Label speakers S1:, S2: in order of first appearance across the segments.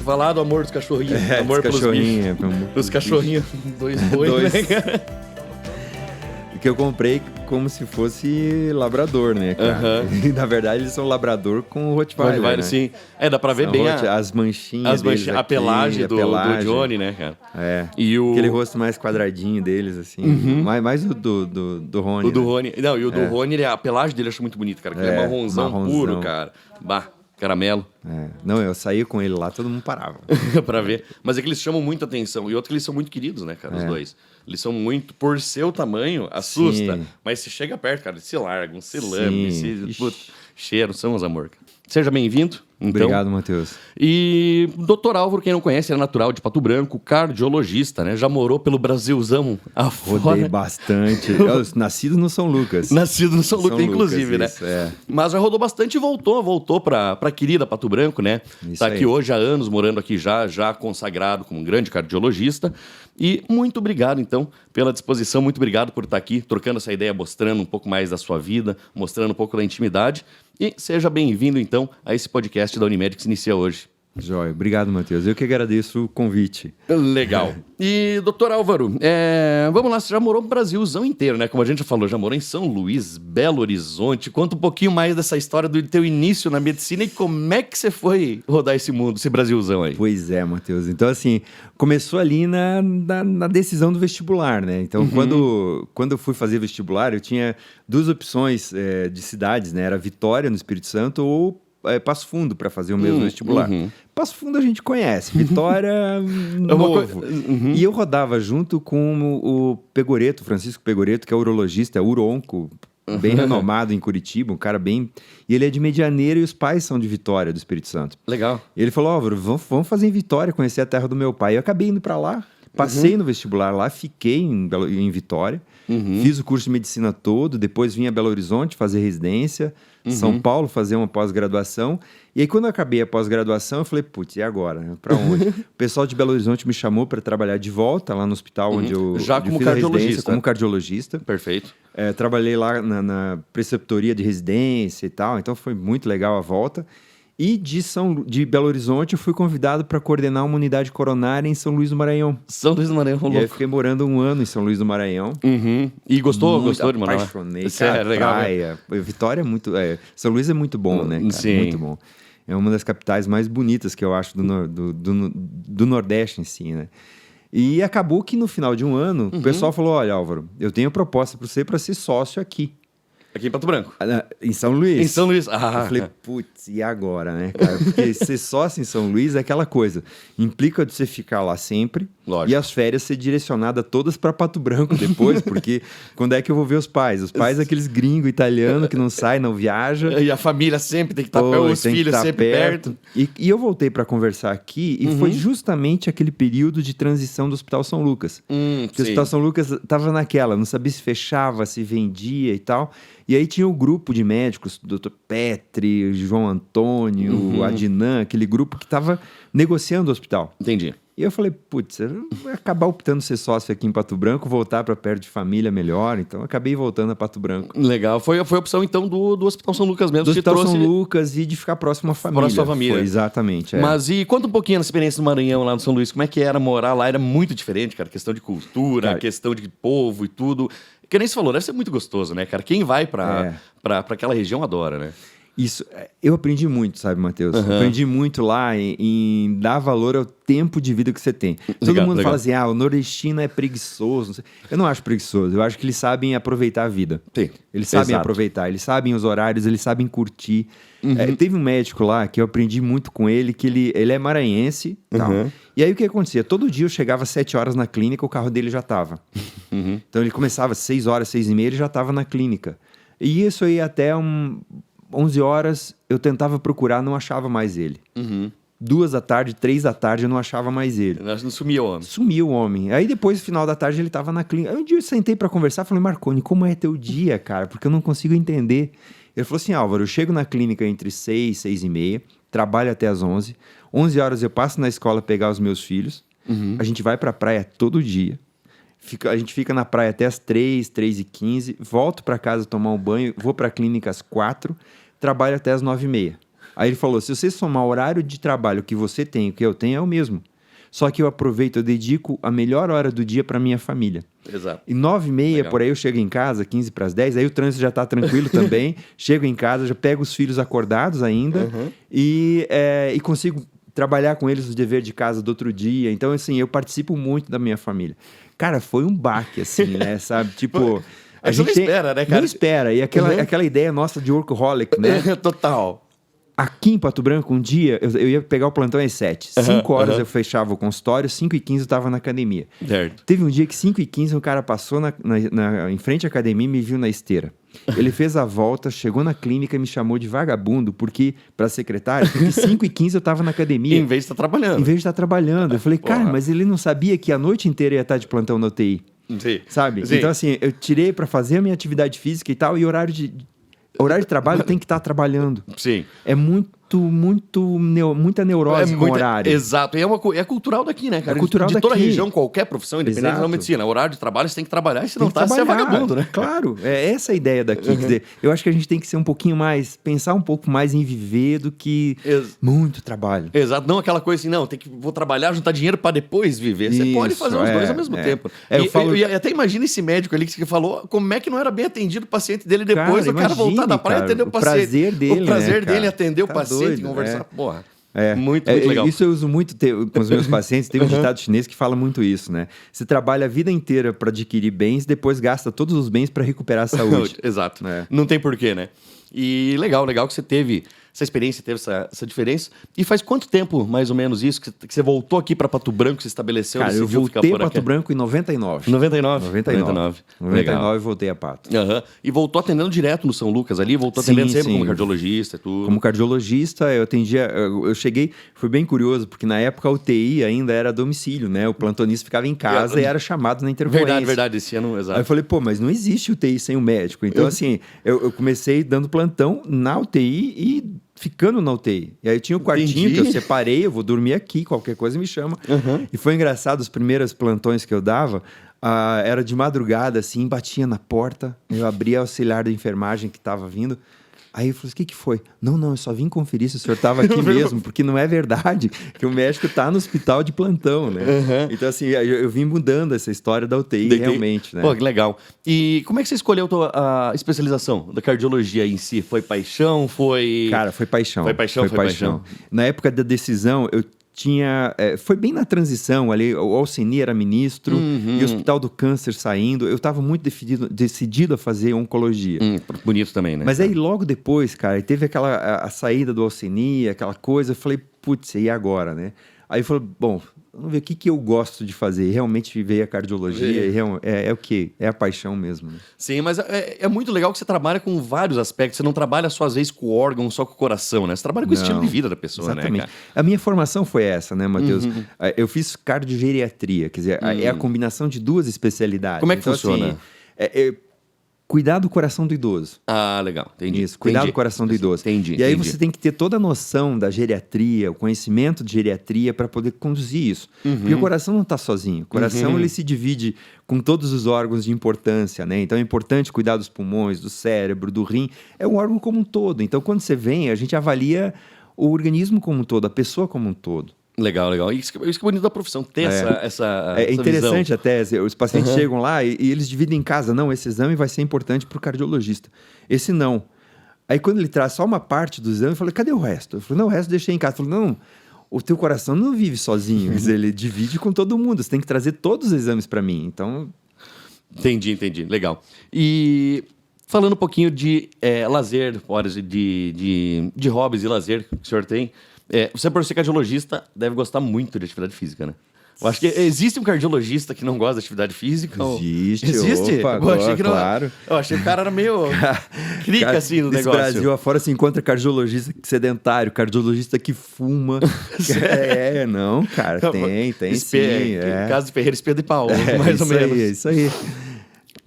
S1: falar do amor dos cachorrinhos. Amor
S2: dos
S1: pelos bichos.
S2: Dos
S1: cachorrinhos, 2 bois, né, cara?
S2: Que eu comprei como se fosse labrador, né, cara? E, na verdade, eles são labrador com Rottweiler, né?
S1: Sim. Dá pra ver
S2: são
S1: bem
S2: as manchinhas deles
S1: a
S2: aqui,
S1: pelagem do Johnny, né, cara?
S2: E aquele rosto mais quadradinho deles, assim. Mais o do Rony.
S1: O do Rony. Não, e o do Rony, a pelagem dele eu acho muito bonito, cara. Ele é marronzão puro, cara. Bah, caramelo.
S2: Não, eu saí com ele lá, todo mundo parava.
S1: Pra ver. Mas é que eles chamam muita atenção. E outro que eles são muito queridos, né, cara, os dois. Eles são muito... Por seu tamanho, assusta. Sim. Mas se chega perto, cara, eles se largam, se lambem, cheiro, são os amor. Seja bem-vindo. Então.
S2: Obrigado, Matheus.
S1: E Dr. Álvaro, quem não conhece, é natural de Pato Branco, cardiologista, né? Já morou pelo Brasilzão afora.
S2: Rodei bastante. Nascido no São Lucas.
S1: Nascido no São Lucas, inclusive,
S2: Lucas,
S1: né? Mas já rodou bastante e voltou pra querida Pato Branco, né?
S2: Isso
S1: tá
S2: aí.
S1: aqui hoje há anos, morando aqui já consagrado como um grande cardiologista. E muito obrigado, então, pela disposição. Muito obrigado por estar aqui, trocando essa ideia, mostrando um pouco mais da sua vida, mostrando um pouco da intimidade. E seja bem-vindo, então, a esse podcast da Unimed que se inicia hoje.
S2: Jóia. Obrigado, Matheus. Eu que agradeço o convite.
S1: Legal. E, doutor Álvaro, vamos lá, você já morou no Brasilzão inteiro, né? Como a gente já falou, já morou em São Luís, Belo Horizonte. Conta um pouquinho mais dessa história do teu início na medicina e como é que você foi rodar esse mundo, esse Brasilzão aí.
S2: Pois é, Matheus. Então, assim, começou ali na decisão do vestibular, né? Então, quando eu fui fazer vestibular, eu tinha 2 opções de cidades, né? Era Vitória, no Espírito Santo, ou Passo Fundo para fazer o mesmo vestibular. Passo Fundo a gente conhece, Vitória novo. E eu rodava junto com o Pegoreto, Francisco Pegoreto, que é urologista, é uronco, bem renomado em Curitiba, um cara bem... E ele é de Medianeira e os pais são de Vitória, do Espírito Santo.
S1: Legal.
S2: E ele falou, Álvaro, vamos fazer em Vitória, conhecer a terra do meu pai. Eu acabei indo para lá, passei no vestibular lá, fiquei em Vitória, fiz o curso de medicina todo, depois vim a Belo Horizonte fazer residência, São Paulo fazer uma pós-graduação. E aí, quando eu acabei a pós-graduação, eu falei, putz, e agora? Para onde? O pessoal de Belo Horizonte me chamou para trabalhar de volta lá no hospital onde eu
S1: já como
S2: fiz a residência,
S1: cardiologista.
S2: como cardiologista.
S1: Perfeito.
S2: Trabalhei lá na preceptoria de residência e tal, então foi muito legal a volta. E de Belo Horizonte eu fui convidado para coordenar uma unidade coronária em São Luís do Maranhão.
S1: São Luís do Maranhão, louco.
S2: E aí fiquei morando 1 ano em São Luís do Maranhão.
S1: E gostou de morar?
S2: Apaixonei, cara,
S1: legal,
S2: praia. Vitória é muito... São Luís é muito bom, né, cara?
S1: Sim.
S2: Muito bom. É uma das capitais mais bonitas que eu acho do Nordeste em si, né? E acabou que no final de 1 ano, o pessoal falou, olha, Álvaro, eu tenho proposta para você para ser sócio aqui.
S1: Aqui em Pato Branco.
S2: Em São Luís.
S1: Em São Luís.
S2: Eu falei, putz, e agora, né, cara? Porque ser sócio em São Luís é aquela coisa. Implica de você ficar lá sempre.
S1: Lógico.
S2: E as férias ser direcionadas todas para Pato Branco depois, porque quando é que eu vou ver os pais? Os pais, aqueles gringos italianos que não saem, não viajam.
S1: E a família sempre tem que estar perto, os filhos sempre perto.
S2: E eu voltei para conversar aqui e foi justamente aquele período de transição do Hospital São Lucas. Porque o Hospital São Lucas estava naquela, não sabia se fechava, se vendia e tal. E aí tinha o grupo de médicos, o Dr. Petri, João Antônio, Adnan, aquele grupo que estava negociando o hospital.
S1: Entendi.
S2: E eu falei, putz, eu vou acabar optando ser sócio aqui em Pato Branco, voltar para perto de família melhor. Então, acabei voltando a Pato Branco.
S1: Legal. Foi a opção, então, do Hospital São Lucas mesmo.
S2: Do Hospital São Lucas e de ficar próximo à família.
S1: Próximo à família.
S2: Foi, exatamente.
S1: Mas e conta um pouquinho da experiência do Maranhão lá no São Luís. Como é que era morar lá? Era muito diferente, cara. Questão de cultura,
S2: cara,
S1: questão de povo e tudo. Que nem você falou, deve ser muito gostoso, né, cara? Quem vai pra aquela região adora, né?
S2: Isso, eu aprendi muito, sabe, Matheus? Aprendi muito lá em dar valor ao tempo de vida que você tem. Todo mundo fala assim, o nordestino é preguiçoso. Não sei. Eu não acho preguiçoso, eu acho que eles sabem aproveitar a vida.
S1: Sim.
S2: Eles sabem aproveitar, eles sabem os horários, eles sabem curtir. Teve um médico lá que eu aprendi muito com ele, que ele é maranhense e tal. E aí o que acontecia? Todo dia eu chegava às 7 horas na clínica, o carro dele já estava. Então ele começava às 6 horas, 6 e meia, ele já estava na clínica. E isso aí até 11 horas eu tentava procurar, não achava mais ele. 2 da tarde, 3 da tarde eu não achava mais ele.
S1: Não sumiu o homem.
S2: Sumiu o homem. Aí depois, no final da tarde, ele estava na clínica. Aí um dia eu sentei para conversar, falei, Marconi, como é teu dia, cara? Porque eu não consigo entender. Ele falou assim, Álvaro, eu chego na clínica entre 6, 6 e meia, trabalho até às 11. 11 horas eu passo na escola pegar os meus filhos. A gente vai pra praia todo dia. A gente fica na praia até às 3, 3 e 15. Volto pra casa tomar um banho, vou pra clínica às 4. Trabalho até às 9 e meia. Aí ele falou, se você somar o horário de trabalho que você tem e o que eu tenho, é o mesmo. Só que eu aproveito, eu dedico a melhor hora do dia para minha família.
S1: Exato.
S2: E 9h30,
S1: Legal.
S2: por aí eu chego em casa, 15 para as 10, aí o trânsito já está tranquilo também. Chego em casa, já pego os filhos acordados ainda e consigo trabalhar com eles o dever de casa do outro dia. Então, assim, eu participo muito da minha família. Cara, foi um baque, assim, né? Sabe? Tipo...
S1: A gente não espera, né, cara?
S2: Não espera. E aquela ideia nossa de workaholic, né?
S1: Total.
S2: Aqui em Pato Branco, um dia, eu ia pegar o plantão às 7. 5 horas eu fechava o consultório, 5h15 eu estava na academia.
S1: Certo.
S2: Teve um dia que 5h15 um cara passou em frente à academia e me viu na esteira. Ele fez a volta, chegou na clínica e me chamou de vagabundo para secretária, porque 5h15 eu estava na academia.
S1: Em vez de estar trabalhando.
S2: Em vez de estar trabalhando. Eu falei, cara,
S1: Porra.
S2: mas ele não sabia que a noite inteira ia estar de plantão na UTI.
S1: Sim.
S2: Sabe?
S1: Sim.
S2: Então, assim, eu tirei para fazer a minha atividade física e tal, e horário de trabalho tem que estar trabalhando.
S1: Sim.
S2: É muita neurose com horário.
S1: Exato. E é cultural daqui, né, cara?
S2: É cultural
S1: de toda
S2: daqui.
S1: região, qualquer profissão, independente
S2: Exato.
S1: da medicina. Horário de trabalho, você tem que trabalhar, e se não
S2: Tem que
S1: tá, você é
S2: trabalhar.
S1: vagabundo, né?
S2: Claro, é essa a ideia daqui. Quer dizer, eu acho que a gente tem que ser um pouquinho mais, pensar um pouco mais em viver do que muito trabalho.
S1: Exato. Não aquela coisa assim, não, vou trabalhar, juntar dinheiro pra depois viver. Você pode fazer os dois ao mesmo tempo. E até imagina esse médico ali que você falou, como é que não era bem atendido o paciente dele depois,
S2: Cara,
S1: o cara voltar da praia e atender o paciente.
S2: O prazer dele,
S1: é atender o
S2: Tá
S1: paciente,
S2: doido,
S1: conversar. Porra. Muito
S2: Muito
S1: legal.
S2: Isso eu uso muito com os meus pacientes. Tem um ditado chinês que fala muito isso, né? Você trabalha a vida inteira para adquirir bens, depois gasta todos os bens para recuperar a saúde.
S1: Exato.
S2: É.
S1: Não tem porquê, né? E legal que você teve essa experiência, teve essa diferença. E faz quanto tempo, mais ou menos, isso, que você voltou aqui para Pato Branco, se estabeleceu?
S2: Cara, eu
S1: decidiu ficar
S2: voltei
S1: por
S2: a Pato
S1: aqui?
S2: Branco em 99.
S1: 99.
S2: 99
S1: Legal.
S2: eu voltei a Pato.
S1: Aham. E voltou atendendo direto no São Lucas ali? Voltou atendendo sempre como cardiologista e tudo?
S2: Como cardiologista, eu atendia... Eu cheguei... Foi bem curioso, porque na época a UTI ainda era a domicílio, né? O plantonista ficava em casa e era chamado na intercorrência.
S1: Verdade. Esse ano, exato.
S2: Aí eu falei, pô, mas não existe UTI sem o médico. Então, assim, eu comecei dando plantão na UTI e ficando na UTI. E aí tinha o quartinho que eu separei, eu vou dormir aqui, qualquer coisa me chama. E foi engraçado, os primeiros plantões que eu dava, era de madrugada, assim, batia na porta, eu abria o auxiliar da enfermagem que estava vindo. Aí eu falei, o que foi? Não, eu só vim conferir se o senhor estava aqui mesmo, porque não é verdade que o médico está no hospital de plantão, né? Então, assim, eu vim mudando essa história da UTI, realmente, né?
S1: Pô, que legal. E como é que você escolheu a especialização da cardiologia em si? Foi paixão?
S2: Cara, foi paixão.
S1: Foi paixão.
S2: Na época da decisão, eu tinha... foi bem na transição ali, o Alceni era ministro e o Hospital do Câncer saindo. Eu estava muito decidido a fazer oncologia.
S1: Bonito também, né?
S2: Mas aí logo depois, cara, teve a saída do Alceni, aquela coisa, eu falei, putz, e agora, né? Aí eu falei, bom, vamos ver o que eu gosto de fazer. Realmente veio a cardiologia, é o quê? É a paixão mesmo. Né?
S1: Sim, mas é muito legal que você trabalha com vários aspectos. Você não trabalha só, às vezes, com o órgão, só com o coração, né? Você trabalha com o estilo de vida da pessoa,
S2: exatamente.
S1: né, cara?
S2: A minha formação foi essa, né, Matheus? Eu fiz cardiogeriatria, quer dizer, é a combinação de duas especialidades.
S1: Como é que funciona?
S2: Assim, cuidar do coração do idoso.
S1: Ah, legal. Entendi.
S2: Isso, cuidar do coração do idoso.
S1: Entendi.
S2: E aí você tem que ter toda a noção da geriatria, o conhecimento de geriatria para poder conduzir isso. Porque o coração não está sozinho. O coração ele se divide com todos os órgãos de importância, né? Então é importante cuidar dos pulmões, do cérebro, do rim. É um órgão como um todo. Então quando você vem, a gente avalia o organismo como um todo, a pessoa como um todo.
S1: Legal. Isso que é bonito da profissão, ter essa
S2: É interessante
S1: visão.
S2: até, os pacientes chegam lá e eles dividem em casa. Não, esse exame vai ser importante para o cardiologista. Esse não. Aí quando ele traz só uma parte do exame, eu falei, cadê o resto? Eu falei, não, o resto deixei em casa. Eu falei, não, o teu coração não vive sozinho. Ele divide com todo mundo. Você tem que trazer todos os exames para mim. Então...
S1: Entendi. Legal. E... falando um pouquinho de lazer, horas de hobbies e lazer que o senhor tem... você, por ser cardiologista, deve gostar muito de atividade física, né? Eu acho que existe um cardiologista que não gosta de atividade física?
S2: Existe? Opa,
S1: eu achei que não,
S2: claro.
S1: Eu achei que o cara era meio crica assim no negócio.
S2: No Brasil afora se encontra cardiologista sedentário, cardiologista que fuma. Não, cara, tem sim.
S1: Caso de Ferreira, Espedo e Pau, mais ou menos.
S2: Isso aí.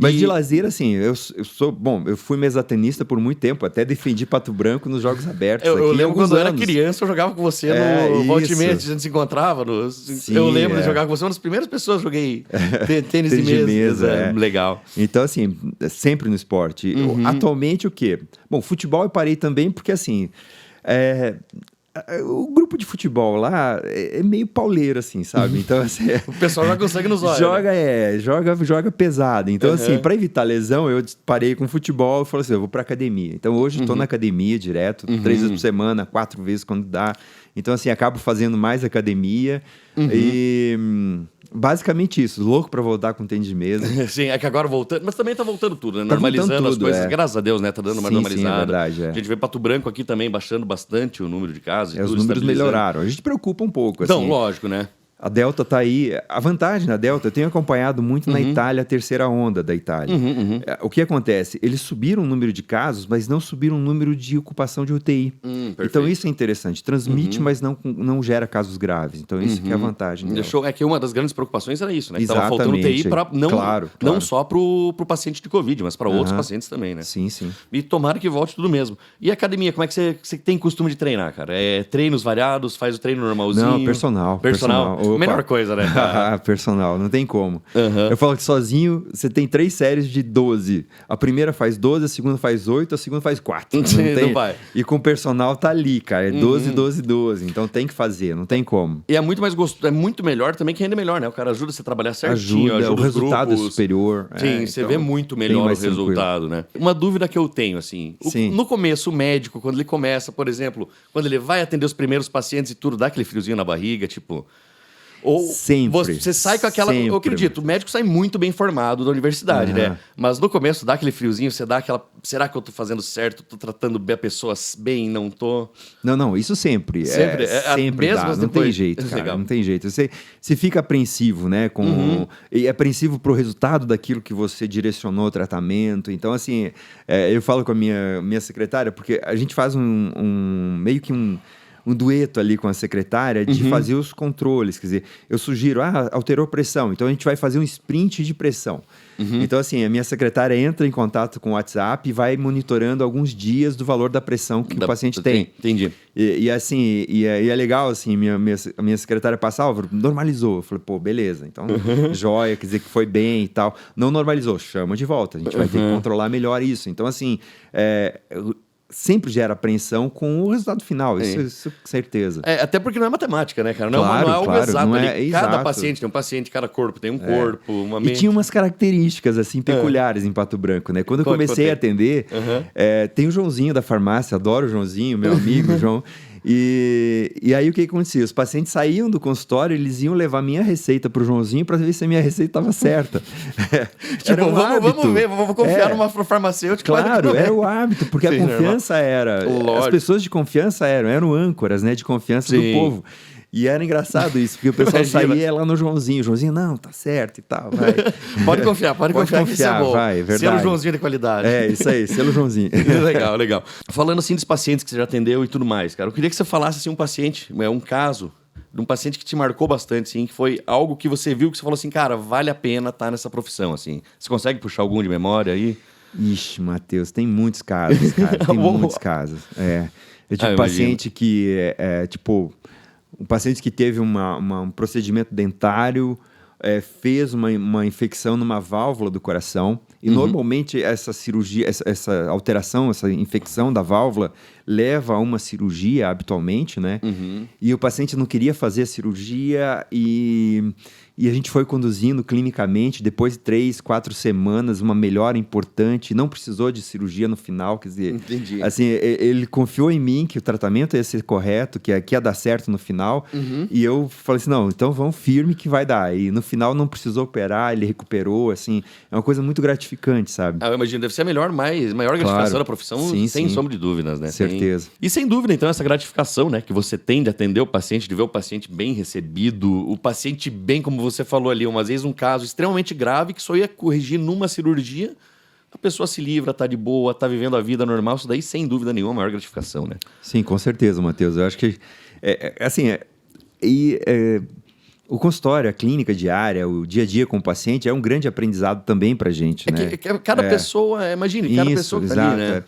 S2: Mas de lazer, assim, eu fui mesatenista por muito tempo, até defendi Pato Branco nos Jogos Abertos.
S1: Eu lembro quando eu era criança, eu jogava com você no Voltimete, a gente se encontrava. Eu lembro de jogar com você, uma das primeiras pessoas que joguei tênis de mesa. Legal.
S2: Então, assim, sempre no esporte. Atualmente, o quê? Bom, futebol eu parei também porque, assim... O grupo de futebol lá é meio pauleiro, assim, sabe? Então, assim,
S1: O pessoal já consegue nos olhos.
S2: joga pesado. Então, assim, para evitar lesão, eu parei com futebol e falei assim, eu vou pra academia. Então, hoje estou na academia direto, 3 vezes por semana, 4 vezes quando dá. Então, assim, acabo fazendo mais academia e... basicamente isso, louco pra voltar com tênis de mesa.
S1: Sim, é que agora voltando, mas também tá voltando tudo, né?
S2: Tá
S1: Normalizando
S2: voltando
S1: as
S2: tudo,
S1: coisas, graças a Deus, né? Tá dando uma
S2: Sim,
S1: normalizada.
S2: é verdade,
S1: A gente vê Pato Branco aqui também baixando bastante o número de casos e
S2: Os
S1: tudo,
S2: números
S1: estabilizando.
S2: melhoraram. A gente preocupa um pouco,
S1: Então,
S2: assim.
S1: lógico, né?
S2: A Delta tá aí. A vantagem da Delta, eu tenho acompanhado muito na Itália, a terceira onda da Itália. O que acontece? Eles subiram o número de casos, mas não subiram o número de ocupação de UTI. Então isso é interessante. Transmite, mas não gera casos graves. Então isso que é a vantagem dela.
S1: É que uma das grandes preocupações era isso, né? Que tava faltando
S2: Exatamente.
S1: UTI para
S2: Claro.
S1: não só pro paciente de Covid, mas para outros pacientes também, né?
S2: Sim.
S1: E tomara que volte tudo mesmo. E a academia, como é que você tem costume de treinar, cara? É treinos variados, faz o treino normalzinho?
S2: Não, personal.
S1: Personal. Melhor coisa, né?
S2: Personal, não tem como. Eu falo que sozinho você tem 3 séries de 12. A primeira faz 12, a segunda faz 8, a segunda faz 4.
S1: Não vai.
S2: E com o personal tá ali, cara. É 12, 12, 12. Então tem que fazer, não tem como.
S1: E é muito mais é muito melhor também que rende melhor, né? O cara ajuda você a trabalhar certinho, ajuda
S2: o
S1: os
S2: resultado
S1: grupos.
S2: é superior.
S1: Sim, você
S2: então,
S1: vê muito melhor o
S2: mais
S1: resultado, né? Uma dúvida que eu tenho, assim.
S2: Sim.
S1: No começo, o médico, quando ele começa, por exemplo, quando ele vai atender os primeiros pacientes e tudo, dá aquele friozinho na barriga, tipo... Ou
S2: sempre.
S1: Você sai com aquela...
S2: Sempre.
S1: Eu acredito, o médico sai muito bem formado da universidade, né? Mas no começo dá aquele friozinho, você dá aquela... Será que eu tô fazendo certo? Tô tratando bem a pessoa bem, não tô?
S2: Não, isso sempre.
S1: Sempre?
S2: Sempre
S1: mesmo
S2: dá. Não
S1: depois...
S2: tem jeito, cara.
S1: Legal.
S2: Não tem jeito. Você fica apreensivo, né? E apreensivo pro resultado daquilo que você direcionou o tratamento. Então, assim, eu falo com a minha secretária, porque a gente faz meio que um dueto ali com a secretária de fazer os controles. Quer dizer, eu sugiro, alterou pressão, então a gente vai fazer um sprint de pressão. Então, assim, a minha secretária entra em contato com o WhatsApp e vai monitorando alguns dias do valor da pressão que o paciente tem.
S1: Entendi.
S2: E assim, é legal, assim, a minha secretária passa, Álvaro, normalizou. Eu falei, pô, beleza, então, joia, quer dizer que foi bem e tal. Não normalizou, chama de volta, a gente vai ter que controlar melhor isso. Então, assim, sempre gera apreensão com o resultado final, isso com certeza.
S1: Até porque não é matemática, né, cara? Não
S2: Claro,
S1: é algo
S2: claro,
S1: exato
S2: não
S1: ali.
S2: é
S1: Cada
S2: exato.
S1: paciente tem um paciente, cada corpo tem um corpo, uma
S2: E
S1: mente.
S2: tinha umas características, assim, peculiares em Pato Branco, né? Quando eu comecei a atender, tem o Joãozinho da farmácia, adoro o Joãozinho, meu amigo, João. E aí o que acontecia? Os pacientes saíam do consultório, eles iam levar minha receita pro Joãozinho para ver se a minha receita estava certa.
S1: Tipo, vamos ver, vamos confiar numa farmacêutica.
S2: Claro, era o hábito, porque a confiança era...
S1: Lógico.
S2: As pessoas de confiança eram âncoras, né? De confiança do povo. E era engraçado isso, porque o pessoal saía lá no Joãozinho. O Joãozinho, não, tá certo e tal, vai.
S1: Pode confiar que isso é bom.
S2: Vai, verdade.
S1: Selo Joãozinho de qualidade.
S2: Isso aí, selo Joãozinho.
S1: Legal. Falando assim dos pacientes que você já atendeu e tudo mais, cara, eu queria que você falasse assim um paciente, um caso de um paciente que te marcou bastante, assim, que foi algo que você viu que você falou assim, cara, vale a pena estar nessa profissão, assim. Você consegue puxar algum de memória aí?
S2: Ixi, Matheus, tem muitos casos, cara, tem muitos casos. Eu tive paciente que, tipo... Um paciente que teve um procedimento dentário, fez uma infecção numa válvula do coração. E normalmente essa cirurgia, essa alteração, essa infecção da válvula leva a uma cirurgia habitualmente, né? E o paciente não queria fazer a cirurgia e a gente foi conduzindo clinicamente, depois de 3, 4 semanas, uma melhora importante, não precisou de cirurgia no final, quer dizer...
S1: Entendi.
S2: Assim, ele confiou em mim que o tratamento ia ser correto, que ia dar certo no final, e eu falei assim, não, então vamos firme que vai dar. E no final não precisou operar, ele recuperou, assim, é uma coisa muito gratificante, sabe?
S1: Eu imagino, deve ser a maior gratificação da profissão, sem sombra de dúvidas, né?
S2: Certeza.
S1: E sem dúvida, então, essa gratificação, né, que você tem de atender o paciente, de ver o paciente bem recebido, o paciente bem, como você falou ali, umas vezes um caso extremamente grave que só ia corrigir numa cirurgia, a pessoa se livra, tá de boa, tá vivendo a vida normal, isso daí, sem dúvida nenhuma, a maior gratificação, né?
S2: Sim, com certeza, Matheus. Eu acho que, o consultório, a clínica diária, o dia a dia com o paciente é um grande aprendizado também pra gente, né?
S1: Cada pessoa, imagine, cada pessoa que tá ali, né?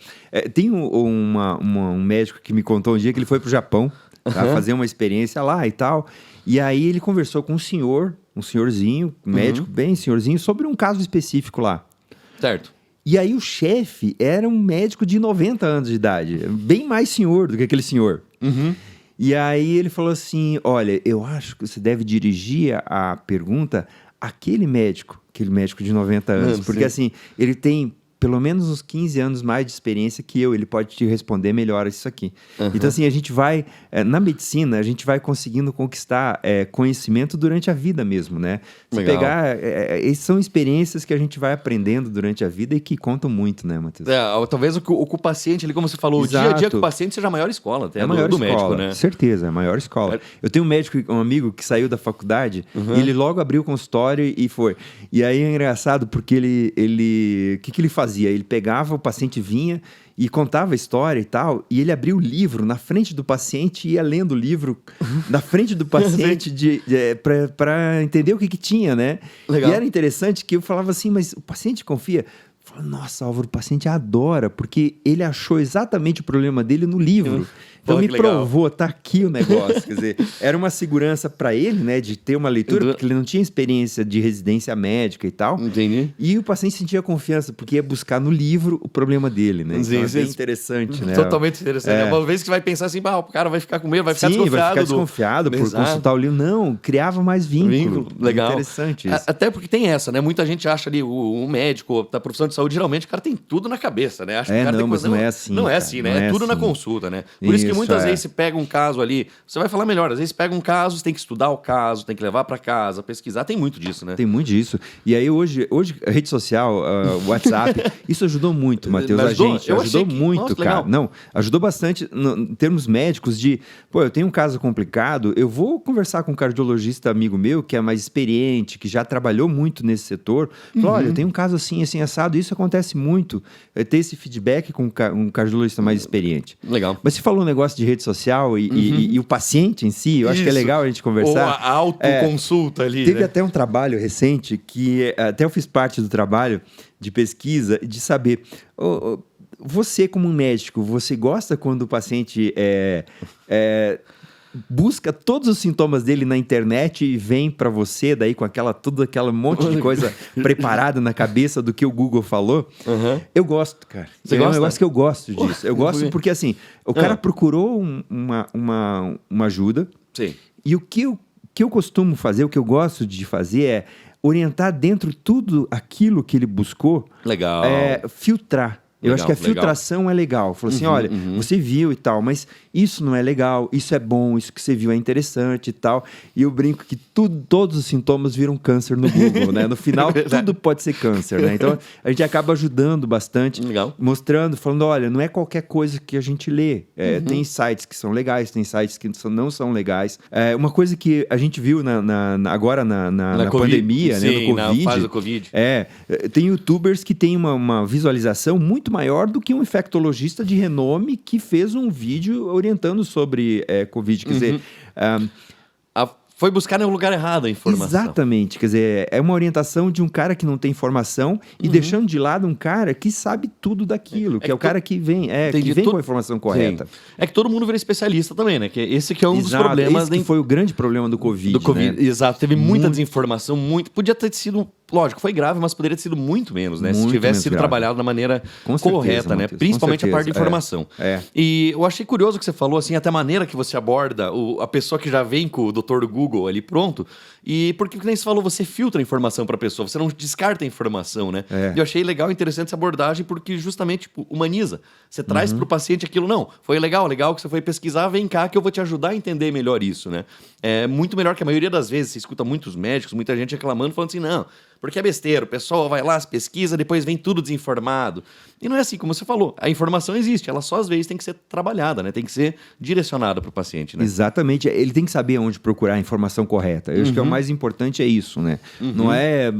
S2: Tem um médico que me contou um dia que ele foi pro Japão, fazer uma experiência lá e tal, e aí ele conversou com um senhorzinho, médico bem senhorzinho, sobre um caso específico lá.
S1: Certo.
S2: E aí o chefe era um médico de 90 anos de idade, bem mais senhor do que aquele senhor. E aí ele falou assim, olha, eu acho que você deve dirigir a pergunta àquele médico de 90 anos, porque assim, ele tem pelo menos uns 15 anos mais de experiência que eu, ele pode te responder melhor isso aqui. Então, assim, a gente vai, na medicina, a gente vai conseguindo conquistar conhecimento durante a vida mesmo, né? Se pegar, são experiências que a gente vai aprendendo durante a vida e que contam muito, né, Matheus?
S1: Talvez o paciente ali, como você falou,
S2: Exato.
S1: o dia a dia com o paciente seja a maior escola até, do médico, né?
S2: Certeza, a maior escola. Eu tenho um amigo que saiu da faculdade e ele logo abriu o consultório e foi. E aí é engraçado porque o que ele fazia? Ele pegava, o paciente vinha e contava a história e tal, e ele abria o livro na frente do paciente e ia lendo o livro na frente do paciente para entender o que tinha, né?
S1: Legal.
S2: E era interessante que eu falava assim, mas o paciente confia? Eu falava, nossa, Álvaro, o paciente adora, porque ele achou exatamente o problema dele no livro. Então me provou, tá aqui o negócio. Quer dizer, era uma segurança para ele, né, de ter uma leitura, porque ele não tinha experiência de residência médica e tal.
S1: Entendi.
S2: E o paciente sentia confiança, porque ia buscar no livro o problema dele, né? Então é bem interessante, né?
S1: Totalmente interessante. Uma vez que você vai pensar assim, o cara vai ficar com medo, vai ficar desconfiado.
S2: Vai ficar desconfiado por consultar o livro. Não, criava mais vínculo.
S1: Legal.
S2: Interessante isso.
S1: Até porque tem essa, né? Muita gente acha ali, o médico da profissão de saúde, geralmente o cara tem tudo na cabeça, né? Acha que o cara tem
S2: mas
S1: coisa...
S2: não é assim.
S1: Não é assim, né? É tudo na consulta, né? Por isso que muitas vezes você pega um caso ali, você vai falar melhor, às vezes pega um caso, você tem que estudar o caso, tem que levar para casa, pesquisar, tem muito disso, né?
S2: Tem muito disso. E aí hoje a rede social, WhatsApp, isso ajudou muito, Matheus, ajudou muito, nossa, cara. Legal. Não, ajudou bastante em termos médicos de, eu tenho um caso complicado, eu vou conversar com um cardiologista amigo meu, que é mais experiente, que já trabalhou muito nesse setor, falou, olha, eu tenho um caso assim, assim, assado, isso acontece muito, ter esse feedback com um cardiologista mais experiente.
S1: Legal.
S2: Mas você falou um negócio de rede social e o paciente em si, eu acho que é legal a gente conversar.
S1: Ou a autoconsulta ali,
S2: Teve
S1: né?
S2: até um trabalho recente que até eu fiz parte do trabalho de pesquisa, de saber... Você, como um médico, você gosta quando o paciente busca todos os sintomas dele na internet e vem para você daí com aquela monte de coisa preparada na cabeça do que o Google falou? Eu gosto, cara.
S1: Você gosta?
S2: Um negócio que eu gosto disso. Eu gosto porque, assim, o cara procurou uma ajuda.
S1: Sim.
S2: E o que eu costumo fazer, o que eu gosto de fazer é orientar dentro tudo aquilo que ele buscou.
S1: Legal.
S2: Filtrar. Eu acho que a filtração é legal. Falou assim, olha, você viu e tal, mas isso não é legal, isso é bom, isso que você viu é interessante e tal. E eu brinco que todos os sintomas viram câncer no Google, né? No final, tudo pode ser câncer, né? Então, a gente acaba ajudando bastante, mostrando, falando, olha, não é qualquer coisa que a gente lê. Tem sites que são legais, tem sites que não são legais. Uma coisa que a gente viu agora na pandemia,
S1: sim,
S2: né? No Covid.
S1: Na fase do Covid.
S2: Tem youtubers que têm uma visualização muito maior do que um infectologista de renome que fez um vídeo orientando sobre Covid. Quer dizer...
S1: Foi buscar no lugar errado a informação.
S2: Exatamente. Quer dizer, é uma orientação de um cara que não tem formação e deixando de lado um cara que sabe tudo daquilo, que é o cara que vem, com a informação correta.
S1: Sim. É que todo mundo vira especialista também, né? Que esse que é um dos problemas...
S2: Esse que foi o grande problema do Covid, né?
S1: Exato. Teve muita desinformação, podia ter sido... Lógico, foi grave, mas poderia ter sido muito menos, né? Se tivesse sido trabalhado da maneira correta, né? Principalmente a parte de informação. E eu achei curioso que você falou, assim, até a maneira que você aborda a pessoa que já vem com o doutor Google ali pronto. E porque, como você falou, você filtra a informação para a pessoa, você não descarta a informação, né? E eu achei legal e interessante essa abordagem porque justamente humaniza. Você traz para o paciente aquilo, não, foi legal que você foi pesquisar, vem cá que eu vou te ajudar a entender melhor isso, né? É muito melhor que a maioria das vezes, você escuta muitos médicos, muita gente reclamando, falando assim, não, porque é besteira, o pessoal vai lá, se pesquisa, depois vem tudo desinformado. E não é assim, como você falou, a informação existe, ela só às vezes tem que ser trabalhada, né? Tem que ser direcionada para o paciente, né?
S2: Exatamente, ele tem que saber onde procurar a informação correta. Eu acho que o mais importante é isso, né? Não é...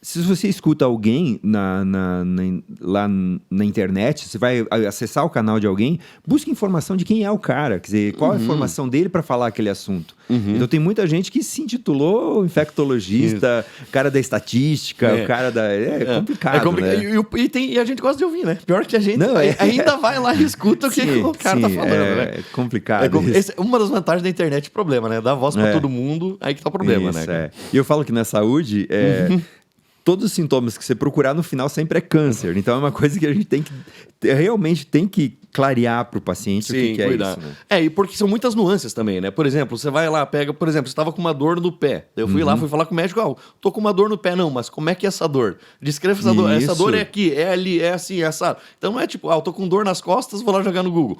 S2: Se você escuta alguém lá na internet, você vai acessar o canal de alguém, busque informação de quem é o cara, quer dizer, qual a informação dele para falar aquele assunto. Então tem muita gente que se intitulou infectologista, cara da estatística, o cara da... É complicado, né?
S1: E a gente gosta de ouvir, né? Pior que a gente ainda vai lá e escuta o que o cara tá falando, né?
S2: É complicado.
S1: Uma das vantagens da internet é o problema, né? Dá voz para todo mundo, aí que tá o problema, né?
S2: E eu falo que na saúde... todos os sintomas que você procurar no final sempre é câncer. Então é uma coisa que a gente realmente tem que clarear para o paciente.
S1: Sim,
S2: o que é
S1: cuidar.
S2: isso. Né?
S1: E porque são muitas nuances também, né? Por exemplo, você vai lá, pega, por exemplo, você estava com uma dor no pé. Eu fui lá, fui falar com o médico, tô com uma dor no pé. Não, mas como é que é essa dor? Descreva essa dor. Essa dor é aqui, é ali, é assim, é essa. Então não é tipo, eu tô com dor nas costas, vou lá jogar no Google.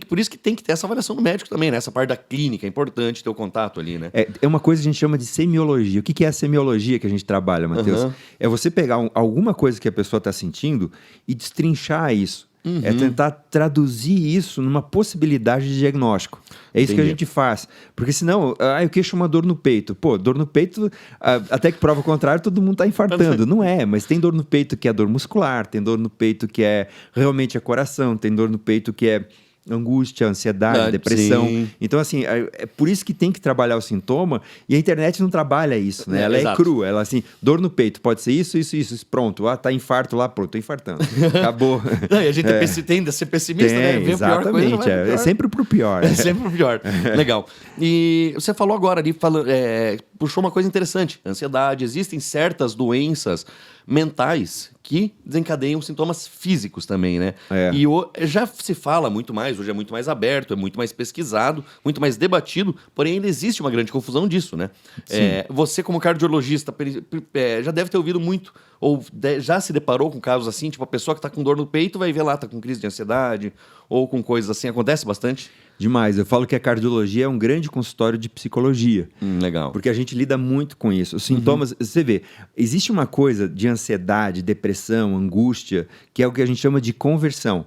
S1: Por isso que tem que ter essa avaliação do médico também, né? Essa parte da clínica, é importante ter o contato ali, né?
S2: É uma coisa que a gente chama de semiologia. O que é a semiologia que a gente trabalha, Matheus? É você pegar alguma coisa que a pessoa está sentindo e destrinchar isso. É tentar traduzir isso numa possibilidade de diagnóstico. É isso que a gente faz. Porque senão, eu queixo uma dor no peito. Pô, dor no peito, até que prova o contrário, todo mundo está infartando. Não é, mas tem dor no peito que é dor muscular, tem dor no peito que é realmente coração, tem dor no peito que é angústia, ansiedade, depressão.
S1: Sim.
S2: Então, assim, é por isso que tem que trabalhar o sintoma, e a internet não trabalha isso, né? Ela é crua, ela assim, dor no peito, pode ser isso, pronto, tá infarto lá, pronto, tô infartando. Acabou.
S1: Não, e a gente tende a ser pessimista, né? Vê
S2: exatamente,
S1: a pior coisa,
S2: é sempre pro pior.
S1: É sempre pro pior. Legal. E você falou agora ali, puxou uma coisa interessante, ansiedade, existem certas doenças mentais que desencadeiam sintomas físicos também, né? E já se fala muito mais, hoje é muito mais aberto, é muito mais pesquisado, muito mais debatido, porém ainda existe uma grande confusão disso, né? Você como cardiologista já deve ter ouvido muito, ou já se deparou com casos assim, tipo a pessoa que está com dor no peito vai ver lá, tá com crise de ansiedade, ou com coisas assim, acontece bastante?
S2: Demais. Eu falo que a cardiologia é um grande consultório de psicologia.
S1: Legal.
S2: Porque a gente lida muito com isso. Os sintomas, você vê, existe uma coisa de ansiedade, depressão, angústia, que é o que a gente chama de conversão.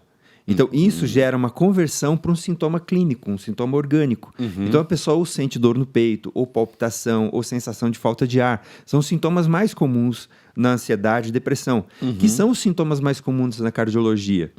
S2: Então, isso gera uma conversão para um sintoma clínico, um sintoma orgânico. Então, a pessoa ou sente dor no peito, ou palpitação, ou sensação de falta de ar. São os sintomas mais comuns na ansiedade e depressão, que são os sintomas mais comuns na cardiologia.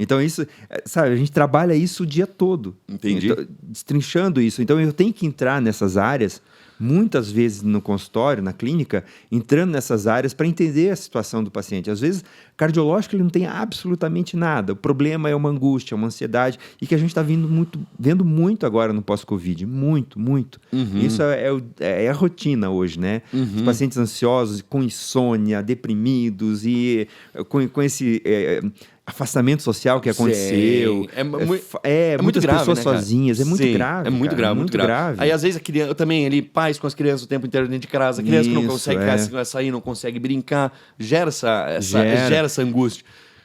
S2: Então, isso, sabe, a gente trabalha isso o dia todo.
S1: Entendi.
S2: Então, destrinchando isso. Então, eu tenho que entrar nessas áreas muitas vezes no consultório, na clínica, entrando nessas áreas para entender a situação do paciente. Às vezes, cardiológico ele não tem absolutamente nada. O problema é uma angústia, uma ansiedade, e que a gente está vendo muito agora no pós-Covid. Muito, muito. Isso é a rotina hoje, né? Os pacientes ansiosos, com insônia, deprimidos e com esse... afastamento social que aconteceu. Muitas
S1: grave,
S2: pessoas
S1: né, cara?
S2: sozinhas. É muito grave.
S1: É muito grave, muito grave. Aí, às vezes, a criança, também, pais com as crianças o tempo inteiro dentro de casa, criança que não consegue sair, não consegue brincar, gera essa angústia.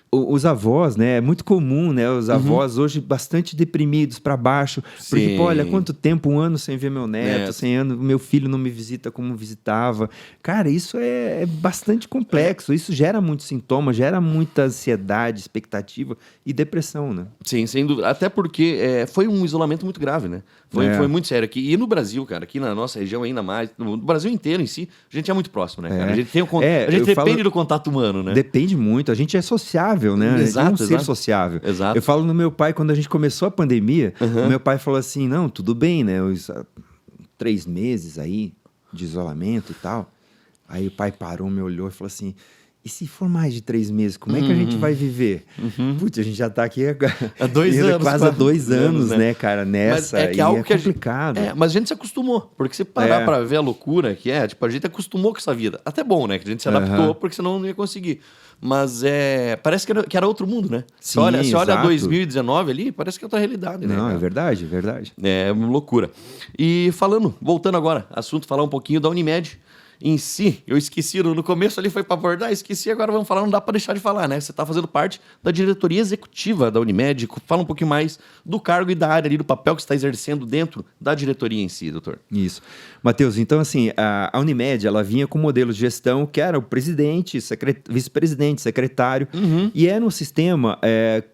S2: Os avós, né? É muito comum, né? Os avós hoje bastante deprimidos para baixo. Porque, pô, olha, quanto tempo, 1 ano sem ver meu neto, 100 anos, meu filho não me visita como visitava. Cara, isso é bastante complexo. Isso gera muitos sintomas, gera muita ansiedade, expectativa e depressão, né?
S1: Sim, sem dúvida. Até porque foi um isolamento muito grave, né? Foi muito sério aqui. E no Brasil, cara, aqui na nossa região ainda mais, no Brasil inteiro em si, a gente é muito próximo, né, cara? A gente, a gente depende do contato humano, né?
S2: Depende muito. A gente é sociável, né?
S1: Exato,
S2: é um ser sociável.
S1: Exato.
S2: Eu falo no meu pai, quando a gente começou a pandemia, o meu pai falou assim, não, tudo bem, né? 3 meses aí de isolamento e tal. Aí o pai parou, me olhou e falou assim... E se for mais de 3 meses, como é que a gente vai viver? Putz, a gente já tá aqui
S1: há 2 anos.
S2: Quase há 2 anos, né, cara? Nessa.
S1: Mas é algo que
S2: complicado.
S1: Mas a gente se acostumou. Porque se parar pra ver a loucura que é, tipo, a gente acostumou com essa vida. Até bom, né? Que a gente se adaptou, porque senão não ia conseguir. Mas parece que era outro mundo, né?
S2: Sim,
S1: você olha 2019 ali, parece que é outra realidade, né?
S2: Não,
S1: cara?
S2: é verdade, é verdade.
S1: É uma loucura. E voltando agora, falar um pouquinho da Unimed. Em si, eu esqueci, no começo ali foi para abordar, esqueci, agora vamos falar, não dá para deixar de falar, né? Você está fazendo parte da diretoria executiva da Unimed, fala um pouquinho mais do cargo e da área ali, do papel que você está exercendo dentro da diretoria em si, doutor.
S2: Isso. Matheus, então assim, a Unimed, ela vinha com um modelo de gestão que era o presidente, vice-presidente, secretário, e era um sistema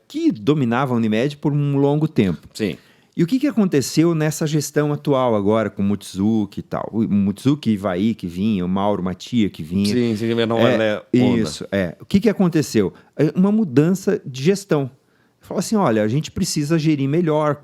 S2: que dominava a Unimed por um longo tempo.
S1: Sim.
S2: E o que aconteceu nessa gestão atual agora, com o Mutsuki e tal? O Mutsuki e Ivaí que vinha, o Mauro Matia que vinha.
S1: Sim, não é onda.
S2: Isso, O que aconteceu? Uma mudança de gestão. Falou assim, olha, a gente precisa gerir melhor,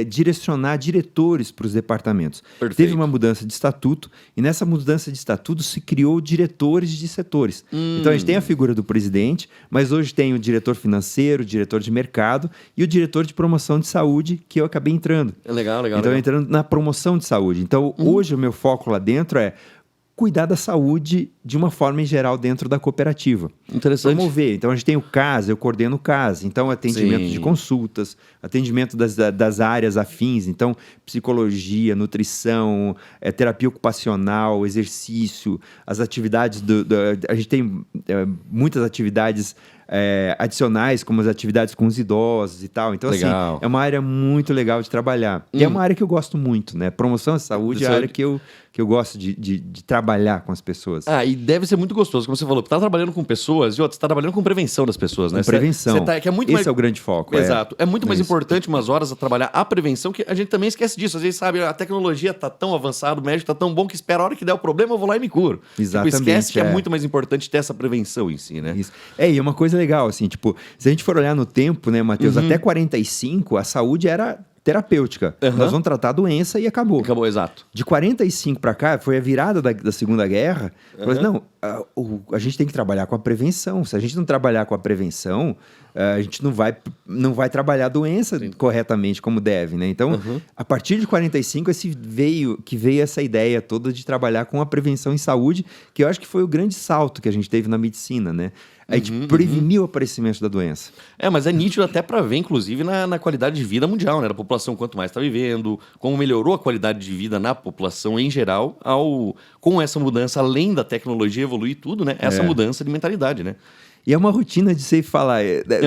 S2: direcionar diretores para os departamentos.
S1: Perfeito.
S2: Teve uma mudança de estatuto, e nessa mudança de estatuto se criou diretores de setores. Então, a gente tem a figura do presidente, mas hoje tem o diretor financeiro, o diretor de mercado e o diretor de promoção de saúde, que eu acabei entrando.
S1: Legal.
S2: Então, entrando na promoção de saúde. Então, hoje o meu foco lá dentro é cuidar da saúde de uma forma em geral dentro da cooperativa.
S1: Interessante.
S2: Promover. Então, a gente tem o CAS, eu coordeno o CAS. Então, atendimento de consultas, atendimento das áreas afins. Então, psicologia, nutrição, terapia ocupacional, exercício, as atividades a gente tem muitas atividades adicionais, como as atividades com os idosos e tal. Então,
S1: legal.
S2: assim, é uma área muito legal de trabalhar. E é uma área que eu gosto muito, né? Promoção à saúde é a área que eu gosto de trabalhar com as pessoas.
S1: E deve ser muito gostoso, como você falou, tá trabalhando com pessoas e outros, tá trabalhando com prevenção das pessoas, né?
S2: Com prevenção.
S1: Que é muito
S2: Esse é o grande foco.
S1: Exato. É muito mais importante umas horas a trabalhar a prevenção, que a gente também esquece disso. Às vezes, sabe, a tecnologia tá tão avançada, o médico tá tão bom que espera a hora que der o problema, eu vou lá e me curo.
S2: Exatamente.
S1: Tipo, esquece que é muito mais importante ter essa prevenção em si, né?
S2: Isso. E é uma coisa legal, assim, tipo, se a gente for olhar no tempo, né, Matheus, até 45, a saúde era terapêutica. Nós vamos tratar a doença e acabou.
S1: Acabou, exato.
S2: De 45 para cá, foi a virada da Segunda Guerra. Mas não, a gente tem que trabalhar com a prevenção. Se a gente não trabalhar com a prevenção, a gente não vai trabalhar a doença corretamente como deve, né? Então, a partir de 45, veio essa ideia toda de trabalhar com a prevenção em saúde, que eu acho que foi o grande salto que a gente teve na medicina, né? A gente preveniu o aparecimento da doença.
S1: Mas é nítido até para ver, inclusive, na qualidade de vida mundial, né? Da população, quanto mais está vivendo, como melhorou a qualidade de vida na população em geral, com essa mudança, além da tecnologia evoluir tudo, né? Essa mudança de mentalidade, né?
S2: E é uma rotina de você falar,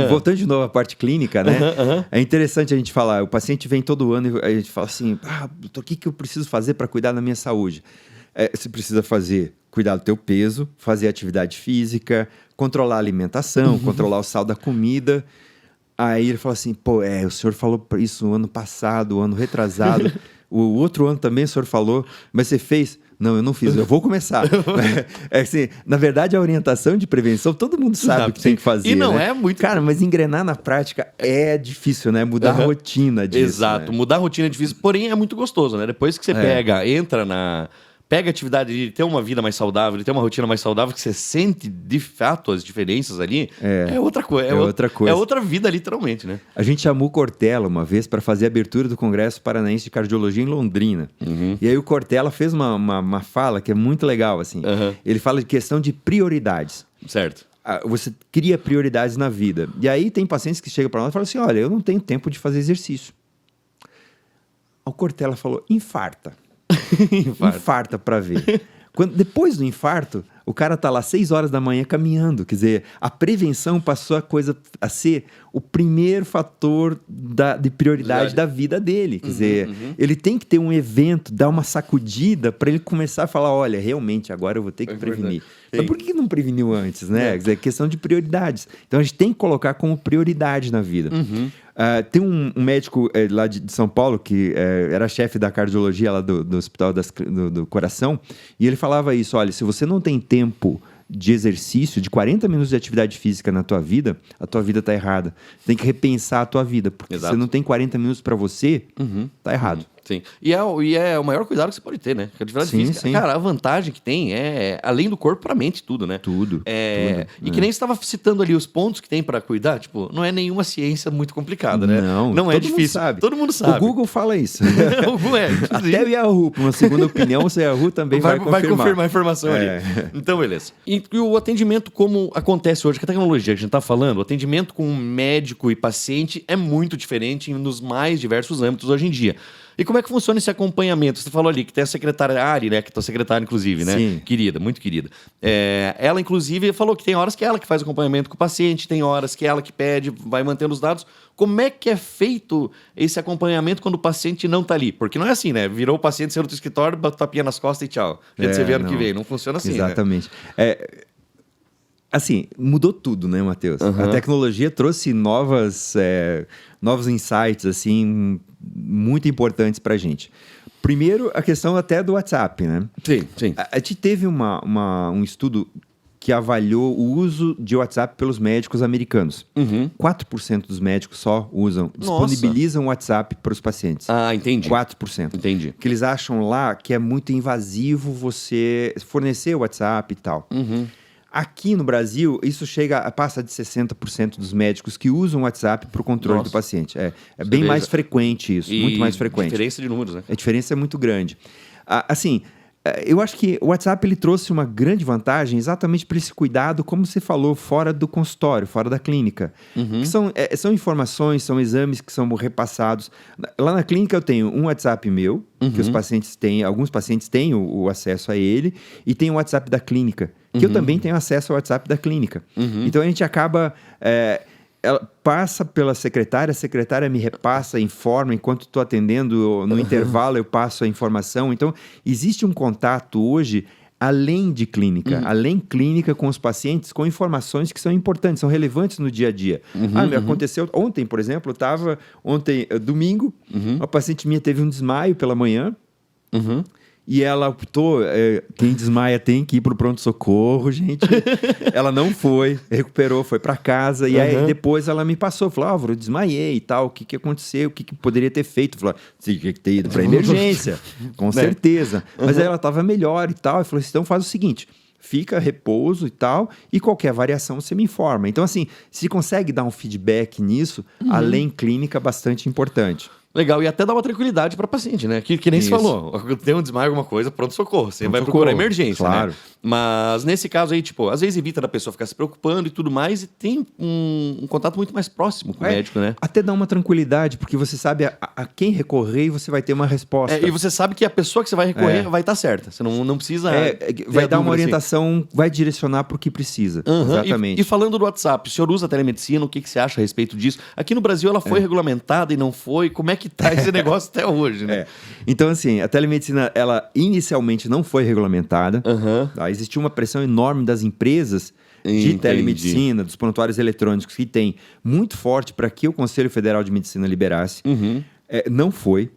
S2: voltando de novo à parte clínica, né? É interessante a gente falar, o paciente vem todo ano e a gente fala assim, doutor, o que eu preciso fazer para cuidar da minha saúde? Você precisa cuidar do teu peso, fazer atividade física, controlar a alimentação, controlar o sal da comida. Aí ele fala assim, o senhor falou isso no ano passado, o ano retrasado, o outro ano também o senhor falou, mas você fez? Não, eu não fiz, eu vou começar. Assim, na verdade, a orientação de prevenção, todo mundo sabe o que tem que fazer.
S1: E não
S2: né?
S1: é muito...
S2: Cara, mas engrenar na prática é difícil, né? Mudar a rotina disso.
S1: Exato,
S2: né?
S1: mudar a rotina é difícil, porém é muito gostoso, né? Depois que você pega a atividade de ter uma vida mais saudável, de ter uma rotina mais saudável, que você sente de fato as diferenças ali, é outra coisa.
S2: É outra coisa.
S1: É outra vida, literalmente, né?
S2: A gente chamou o Cortella uma vez para fazer a abertura do Congresso Paranaense de Cardiologia em Londrina. E aí o Cortella fez uma fala que é muito legal, assim. Ele fala de questão de prioridades.
S1: Certo.
S2: Você cria prioridades na vida. E aí tem pacientes que chegam para nós e falam assim, olha, eu não tenho tempo de fazer exercício. O Cortella falou, infarta. Infarta para ver. Depois do infarto, o cara tá lá 6 horas da manhã caminhando. Quer dizer, a prevenção passou a ser o primeiro fator de prioridade da vida dele. Quer dizer, ele tem que ter um evento, dar uma sacudida para ele começar a falar, olha, realmente, agora eu vou ter que prevenir. Mas por que não preveniu antes, né? Quer dizer, é questão de prioridades. Então, a gente tem que colocar como prioridade na vida. Tem um médico lá de São Paulo, que era chefe da cardiologia lá do Hospital do Coração, e ele falava isso, olha, se você não tem tempo de exercício, de 40 minutos de atividade física na tua vida, a tua vida tá errada. Tem que repensar a tua vida, porque se você não tem 40 minutos para você, tá errado.
S1: Sim. E é o maior cuidado que você pode ter, né? Porque a atividade física,
S2: sim.
S1: cara, a vantagem que tem é, além do corpo, pra mente, tudo, né?
S2: Tudo.
S1: E que nem você estava citando ali os pontos que tem pra cuidar, tipo, não é nenhuma ciência muito complicada, né?
S2: Não
S1: é difícil. Todo mundo sabe.
S2: O Google fala isso.
S1: O Google
S2: Até o Yahoo, por uma segunda opinião, o Yahoo também vai confirmar.
S1: Vai confirmar a informação ali. Então, beleza. E o atendimento como acontece hoje, que a tecnologia que a gente tá falando, o atendimento com médico e paciente é muito diferente nos mais diversos âmbitos hoje em dia. E como é que funciona esse acompanhamento? Você falou ali que tem a secretária Ari, né? Que é tua secretária, inclusive, né?
S2: Sim.
S1: Querida, muito querida. Ela, inclusive, falou que tem horas que é ela que faz o acompanhamento com o paciente, tem horas que é ela que pede, vai mantendo os dados. Como é que é feito esse acompanhamento quando o paciente não tá ali? Porque não é assim, né? Virou o paciente, saiu do escritório, bota tapinha nas costas e tchau. A gente se vê ano que vem. Não funciona assim,
S2: exatamente. Né? Assim, mudou tudo, né, Matheus? A tecnologia trouxe novos insights, assim, muito importantes pra gente. Primeiro, a questão até do WhatsApp, né?
S1: Sim.
S2: A gente teve um estudo que avaliou o uso de WhatsApp pelos médicos americanos. 4% dos médicos só disponibilizam o WhatsApp para os pacientes.
S1: Entendi.
S2: 4%.
S1: Entendi.
S2: Que eles acham lá que é muito invasivo você fornecer o WhatsApp e tal. Aqui no Brasil, isso passa de 60% dos médicos que usam o WhatsApp para o controle do paciente. É bem mais frequente isso, muito mais frequente.
S1: Diferença de números, né?
S2: A diferença é muito grande. Assim, Eu acho que o WhatsApp ele trouxe uma grande vantagem exatamente para esse cuidado, como você falou, fora do consultório, fora da clínica. Que são informações, são exames que são repassados. Lá na clínica eu tenho um WhatsApp meu, que os pacientes têm, alguns pacientes têm o acesso a ele, e tem o WhatsApp da clínica, que eu também tenho acesso ao WhatsApp da clínica. Então a gente acaba... ela passa pela secretária, a secretária me repassa, informa, enquanto estou atendendo, no intervalo eu passo a informação. Então, existe um contato hoje além de clínica, além clínica com os pacientes, com informações que são importantes, são relevantes no dia a dia. Aconteceu ontem, por exemplo, domingo, uma paciente minha teve um desmaio pela manhã, e ela optou, quem desmaia tem que ir para o pronto-socorro, gente. Ela não foi, recuperou, foi para casa. E aí depois ela me passou, falou, Álvaro, eu desmaiei e tal, o que aconteceu, o que poderia ter feito? Falou, você tinha que ter ido para emergência, com certeza. Mas aí ela estava melhor e tal, e falou assim, então faz o seguinte, fica, repouso e tal, e qualquer variação você me informa. Então assim, se consegue dar um feedback nisso, além clínica, bastante importante.
S1: Legal, e até dá uma tranquilidade para paciente, né? Que nem se falou. Tem um desmaio, alguma coisa, pronto-socorro. Você vai procurar emergência,
S2: claro,
S1: né? Mas nesse caso aí, tipo, às vezes evita da pessoa ficar se preocupando e tudo mais, e tem um contato muito mais próximo com o médico, né?
S2: Até dá uma tranquilidade, porque você sabe a quem recorrer e você vai ter uma resposta.
S1: E você sabe que a pessoa que você vai recorrer vai estar certa. Você não precisa...
S2: vai dar uma orientação, vai direcionar para o que precisa. Exatamente.
S1: E falando do WhatsApp, o senhor usa a telemedicina, o que você acha a respeito disso? Aqui no Brasil ela foi regulamentada e não foi. Como é que tá esse negócio até hoje, né?
S2: Então, assim, a telemedicina, ela inicialmente não foi regulamentada. Tá? Existia uma pressão enorme das empresas de telemedicina, dos prontuários eletrônicos que tem muito forte para que o Conselho Federal de Medicina liberasse. Não foi.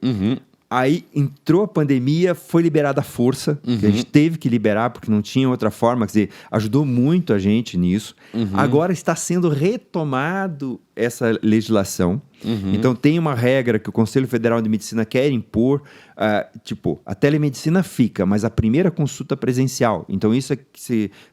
S2: Aí entrou a pandemia, foi liberada a força, que a gente teve que liberar porque não tinha outra forma, quer dizer, ajudou muito a gente nisso. Agora está sendo retomado essa legislação. Então tem uma regra que o Conselho Federal de Medicina quer impor, tipo, a telemedicina fica, mas a primeira consulta presencial. Então isso é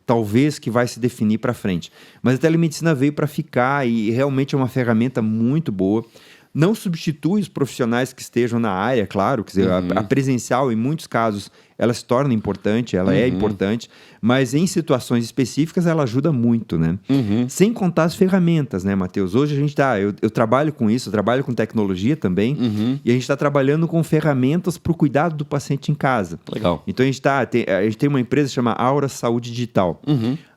S2: talvez que vai se definir para frente. Mas a telemedicina veio para ficar e realmente é uma ferramenta muito boa. Não substitui os profissionais que estejam na área, claro, quer dizer, a presencial, em muitos casos, ela se torna importante, ela é importante, mas em situações específicas ela ajuda muito, né? Sem contar as ferramentas, né, Matheus? Hoje a gente eu trabalho com isso, eu trabalho com tecnologia também, e a gente está trabalhando com ferramentas para o cuidado do paciente em casa.
S1: Legal.
S2: Então a gente tem uma empresa que chama Aura Saúde Digital.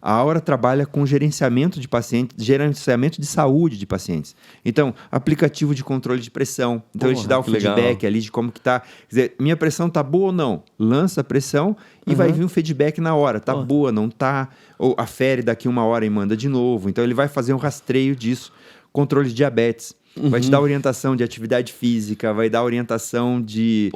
S2: A Aura trabalha com gerenciamento de pacientes, gerenciamento de saúde de pacientes. Então, aplicativo de controle de pressão. Então, a gente dá o feedback ali de como que tá. Quer dizer, minha pressão tá boa ou não? Lança a pressão e vai vir um feedback na hora. Tá boa, não tá? Ou afere daqui uma hora e manda de novo. Então, ele vai fazer um rastreio disso. Controle de diabetes. Vai te dar orientação de atividade física, vai dar orientação de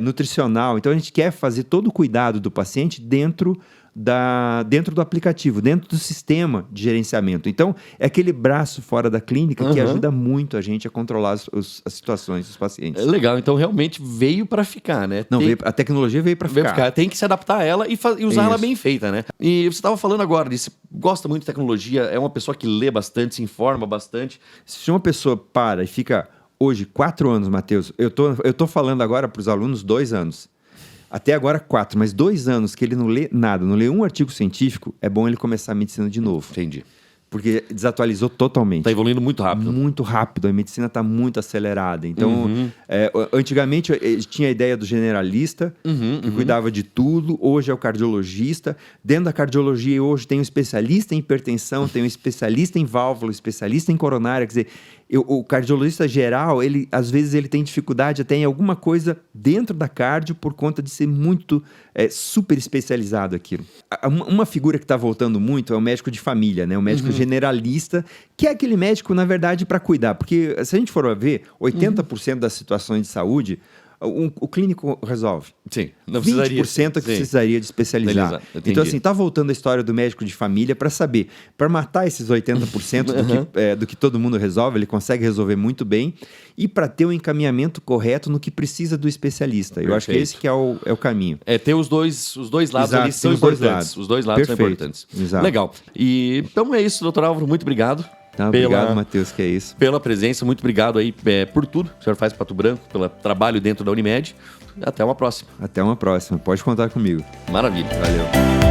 S2: nutricional. Então, a gente quer fazer todo o cuidado do paciente dentro do aplicativo, dentro do sistema de gerenciamento. Então, é aquele braço fora da clínica que ajuda muito a gente a controlar as situações dos pacientes.
S1: Legal, então realmente veio para ficar, né?
S2: Não, a tecnologia veio para ficar.
S1: Tem que se adaptar a ela e usar ela bem feita, né? E você estava falando agora, você gosta muito de tecnologia, é uma pessoa que lê bastante, se informa bastante.
S2: Se uma pessoa para e fica hoje 4 anos, Matheus, eu tô falando agora para os alunos 2 anos. Até agora 4, mas 2 anos que ele não lê nada, não lê um artigo científico, é bom ele começar a medicina de novo.
S1: Entendi.
S2: Porque desatualizou totalmente.
S1: Está evoluindo muito rápido.
S2: Muito rápido, a medicina está muito acelerada. Então, antigamente tinha a ideia do generalista, que cuidava de tudo, hoje é o cardiologista. Dentro da cardiologia, hoje tem um especialista em hipertensão, tem um especialista em válvula, especialista em coronária, quer dizer... O cardiologista geral, às vezes ele tem dificuldade até em alguma coisa dentro da cardio por conta de ser muito super especializado aquilo. Uma figura que está voltando muito é o médico de família, né? O médico generalista, que é aquele médico, na verdade, para cuidar. Porque se a gente for ver, 80% das situações de saúde... O clínico resolve.
S1: Sim, não precisaria.
S2: 20% é que precisaria de especializar. Então, assim, tá voltando a história do médico de família para saber, para matar esses 80% do que todo mundo resolve, ele consegue resolver muito bem, e para ter o encaminhamento correto no que precisa do especialista.
S1: Perfeito.
S2: Eu acho que esse que é o caminho.
S1: Ter os dois lados ali são importantes. Os dois lados são importantes.
S2: Exato.
S1: Legal. E então é isso, doutor Álvaro, muito obrigado.
S2: Tá, obrigado, Matheus, que é isso.
S1: Pela presença, muito obrigado aí por tudo que o senhor faz em Pato Branco, pelo trabalho dentro da Unimed. Até uma próxima.
S2: Até uma próxima. Pode contar comigo.
S1: Maravilha.
S2: Valeu.